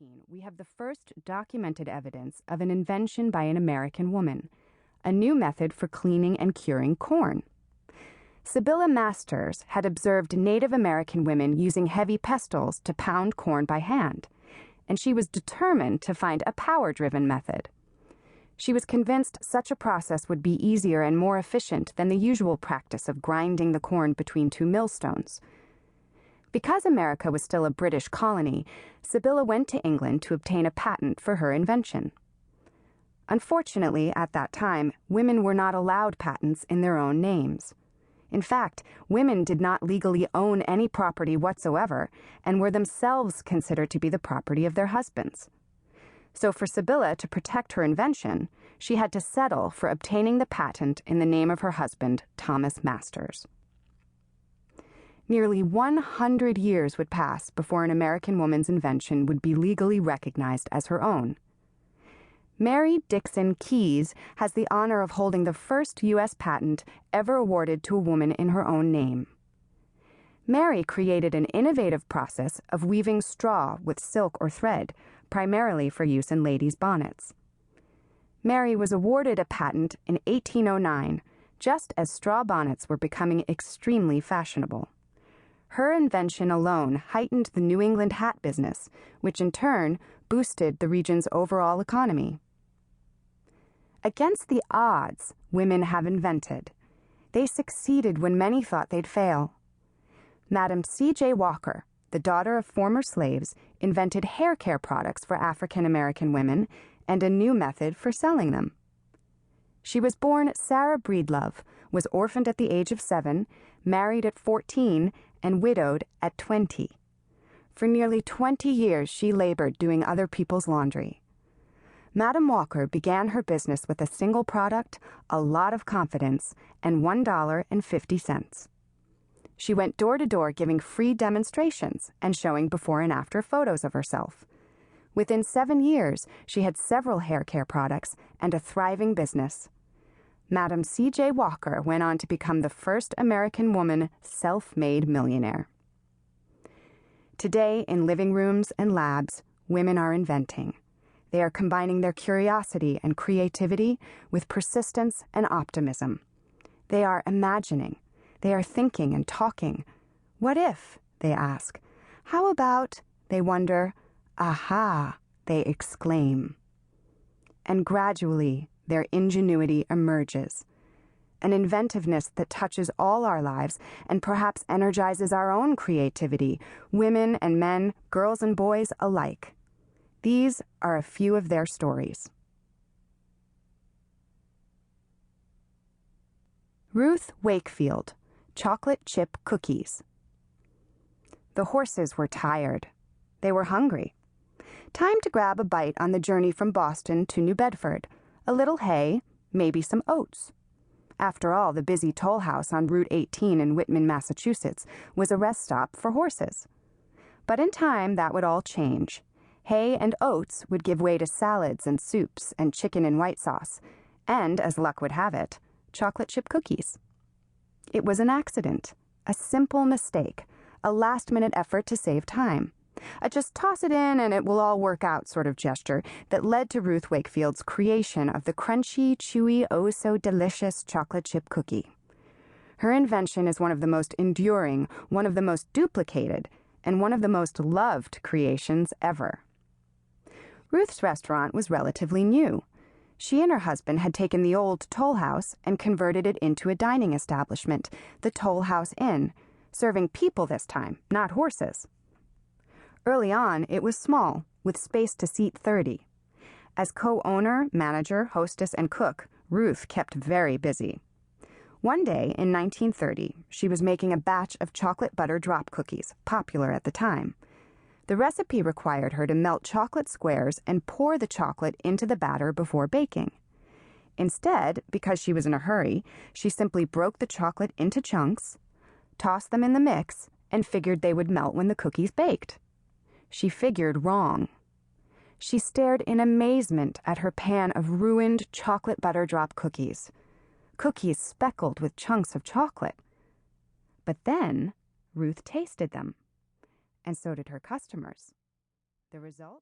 1918, we have the first documented evidence of an invention by an American woman, a new method for cleaning and curing corn. Sibylla Masters had observed Native American women using heavy pestles to pound corn by hand, and she was determined to find a power-driven method. She was convinced such a process would be easier and more efficient than the usual practice of grinding the corn between two millstones. Because America was still a British colony, Sibylla went to England to obtain a patent for her invention. Unfortunately, at that time, women were not allowed patents in their own names. In fact, women did not legally own any property whatsoever and were themselves considered to be the property of their husbands. So for Sibylla to protect her invention, she had to settle for obtaining the patent in the name of her husband, Thomas Masters. Nearly 100 years would pass before an American woman's invention would be legally recognized as her own. Mary Dixon Keyes has the honor of holding the first U.S. patent ever awarded to a woman in her own name. Mary created an innovative process of weaving straw with silk or thread, primarily for use in ladies' bonnets. Mary was awarded a patent in 1809, just as straw bonnets were becoming extremely fashionable. Her invention alone heightened the New England hat business, which in turn boosted the region's overall economy. Against the odds, women have invented. They succeeded when many thought they'd fail. Madam C.J. Walker, the daughter of former slaves, invented hair care products for African American women and a new method for selling them. She was born Sarah Breedlove, was orphaned at the age of 7, married at 14, and widowed at 20. For nearly 20 years, she labored doing other people's laundry. Madam Walker began her business with a single product, a lot of confidence, and $1.50. She went door to door giving free demonstrations and showing before and after photos of herself. Within 7 years, she had several hair care products and a thriving business. Madam C.J. Walker went on to become the first American woman self-made millionaire. Today, in living rooms and labs, women are inventing. They are combining their curiosity and creativity with persistence and optimism. They are imagining. They are thinking and talking. What if, they ask. How about, they wonder. Aha, they exclaim. And gradually, their ingenuity emerges. An inventiveness that touches all our lives and perhaps energizes our own creativity, women and men, girls and boys alike. These are a few of their stories. Ruth Wakefield, chocolate chip cookies. The horses were tired. They were hungry. Time to grab a bite on the journey from Boston to New Bedford. A little hay, maybe some oats. After all, the busy toll house on Route 18 in Whitman, Massachusetts, was a rest stop for horses. But in time, that would all change. Hay and oats would give way to salads and soups and chicken and white sauce, and, as luck would have it, chocolate chip cookies. It was an accident, a simple mistake, a last-minute effort to save time. A just toss it in and it will all work out sort of gesture that led to Ruth Wakefield's creation of the crunchy, chewy, oh-so-delicious chocolate chip cookie. Her invention is one of the most enduring, one of the most duplicated, and one of the most loved creations ever. Ruth's restaurant was relatively new. She and her husband had taken the old toll house and converted it into a dining establishment, the Toll House Inn, serving people this time, not horses. Early on, it was small, with space to seat 30. As co-owner, manager, hostess, and cook, Ruth kept very busy. One day, in 1930, she was making a batch of chocolate butter drop cookies, popular at the time. The recipe required her to melt chocolate squares and pour the chocolate into the batter before baking. Instead, because she was in a hurry, she simply broke the chocolate into chunks, tossed them in the mix, and figured they would melt when the cookies baked. She figured wrong. She stared in amazement at her pan of ruined chocolate butter drop cookies. Cookies speckled with chunks of chocolate. But then, Ruth tasted them. And so did her customers. The result?